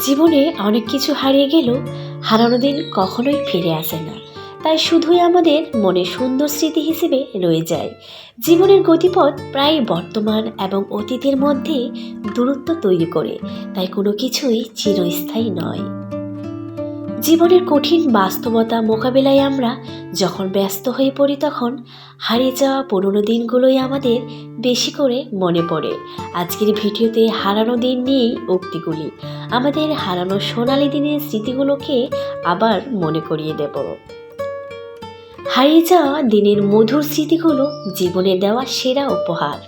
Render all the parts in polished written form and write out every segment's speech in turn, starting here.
জীবনে অনেক কিছু হারিয়ে গেলেও হারানো দিন কখনোই ফিরে আসে না। তাই শুধুই আমাদের মনে সুন্দর স্মৃতি হিসেবে রয়ে যায়। জীবনের গতিপথ প্রায় বর্তমান এবং অতীতের মধ্যে দূরত্ব তৈরি করে, তাই কোনো কিছুই চিরস্থায়ী নয়। জীবনের কঠিন বাস্তবতা মোকাবিলায় আমরা যখন ব্যস্ত হয়ে পড়ি, তখন হারিয়ে যাওয়া পুরনো দিনগুলোই আমাদের বেশি করে মনে পড়ে। আজকের ভিডিওতে হারানো দিন নিয়েই উক্তিগুলি আমাদের হারানো সোনালি দিনের স্মৃতিগুলোকে আবার মনে করিয়ে দেব। হারিয়ে যাওয়া দিনের মধুর স্মৃতিগুলো জীবনের দেওয়া সেরা উপহার।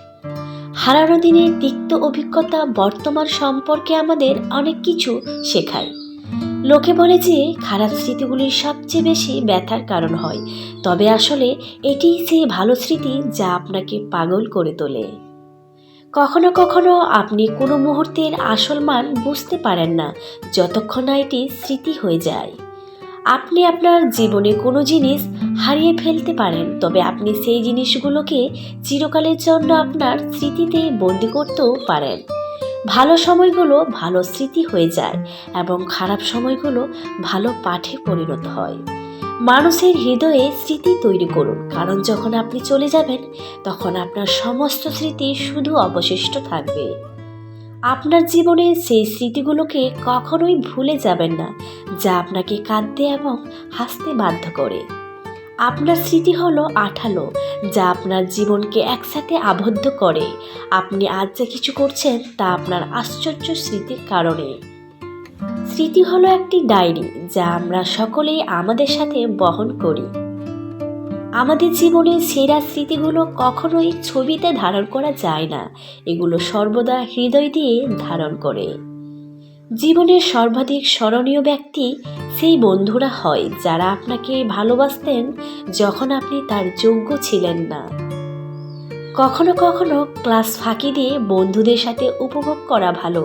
হারানো দিনের তিক্ত অভিজ্ঞতা বর্তমান সম্পর্কে আমাদের অনেক কিছু শেখায়। লোকে বলে যে খারাপ স্মৃতিগুলি সবচেয়ে বেশি ব্যথার কারণ হয়, তবে আসলে এটিই সেই ভালো স্মৃতি যা আপনাকে পাগল করে তোলে। কখনো কখনো আপনি কোনো মুহূর্তের আসল মান বুঝতে পারেন না যতক্ষণ না এটি স্মৃতি হয়ে যায়। আপনি আপনার জীবনে কোনো জিনিস হারিয়ে ফেলতে পারেন, তবে আপনি সেই জিনিসগুলোকে চিরকালের জন্য আপনার স্মৃতিতে বন্দি করতেও পারেন। ভালো সময়গুলো ভালো স্মৃতি হয়ে যায় এবং খারাপ সময়গুলো ভালো পাঠে পরিণত হয়। মানুষের হৃদয়ে স্মৃতি তৈরি করুন, কারণ যখন আপনি চলে যাবেন তখন আপনার সমস্ত স্মৃতি শুধু অবশিষ্ট থাকবে। আপনার জীবনে সেই স্মৃতিগুলোকে কখনোই ভুলে যাবেন না যা আপনাকে কাঁদতে এবং হাসতে বাধ্য করে। আপনার স্মৃতি হলো আঠালো যা আপনার জীবনকে একসাথে আবদ্ধ করে। আপনি আজ যা কিছু করছেন তা আপনার আশ্চর্য স্মৃতির কারণে। স্মৃতি হলো একটি ডায়েরি যা আমরা সকলেই আমাদের সাথে বহন করি। আমাদের জীবনের সেরা স্মৃতিগুলো কখনোই ছবিতে ধারণ করা যায় না, এগুলো সর্বদা হৃদয় দিয়ে ধারণ করে। জীবনের সর্বাধিক স্মরণীয় ব্যক্তি সেই বন্ধুরা হয় যারা আপনাকে ভালোবাসতেন যখন আপনি তার যোগ্য ছিলেন না। কখনো কখনো ক্লাস ফাঁকি দিয়ে বন্ধুদের সাথে উপভোগ করা ভালো,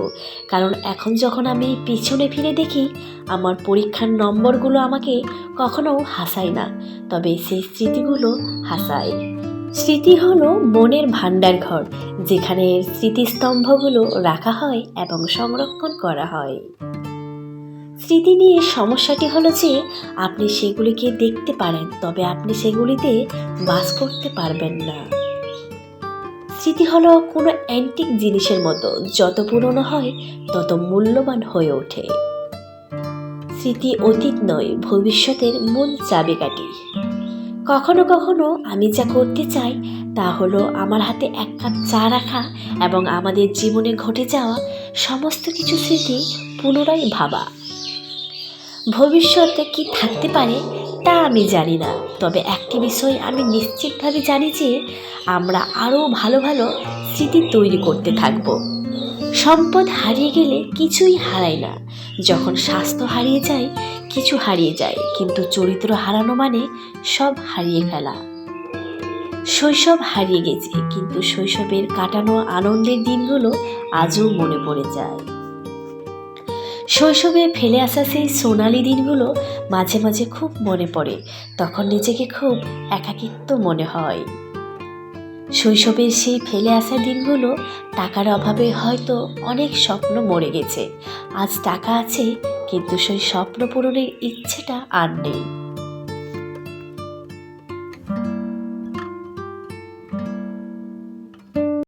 কারণ এখন যখন আমি পিছনে ফিরে দেখি আমার পরীক্ষার নম্বরগুলো আমাকে কখনো হাসায় না, তবে সেই স্মৃতিগুলো হাসায়। স্মৃতি হলো মনের ভাণ্ডার ঘর, যেখানে স্মৃতিস্তম্ভগুলো রাখা হয় এবং সংরক্ষণ করা হয়। স্মৃতি নিয়ে সমস্যাটি হলো যে আপনি সেগুলিকে দেখতে পারেন, তবে আপনি সেগুলিতে বাস করতে পারবেন না। স্মৃতি হলো কোনো অ্যান্টিক জিনিসের মতো, যত পুরনো হয় তত মূল্যবান হয়ে ওঠে। স্মৃতি অতীত নয়, ভবিষ্যতের মূল চাবিকাঠি। কখনো কখনো আমি যা করতে চাই তা হলো আমার হাতে এক কাপ চা রাখা এবং আমাদের জীবনে ঘটে যাওয়া সমস্ত কিছু স্মৃতি পুনরায় ভাবা। ভবিষ্যতে কি থাকতে পারে তা আমি জানি না, তবে একটি বিষয় আমি নিশ্চিতভাবে জানি যে আমরা আরও ভালো ভালো স্মৃতি তৈরি করতে থাকব। সম্পদ হারিয়ে গেলে কিছুই হারায় না। যখন স্বাস্থ্য হারিয়ে যায় কিছু হারিয়ে যায়, কিন্তু চরিত্র হারানো মানে সব হারিয়ে ফেলা। শৈশব হারিয়ে গেছে, কিন্তু শৈশবের কাটানো আনন্দের দিনগুলো আজও মনে পড়ে যায়। শৈশবে ফেলে আসা সেই সোনালি দিনগুলো মাঝে মাঝে খুব মনে পড়ে, তখন নিজেকে খুব একাকিত্ব মনে হয়। শৈশবের সেই ফেলে আসা দিনগুলো টাকার অভাবে হয়তো অনেক স্বপ্ন মরে গেছে। আজ টাকা আছে, কিন্তু সেই স্বপ্ন পূরণের ইচ্ছেটা আর নেই।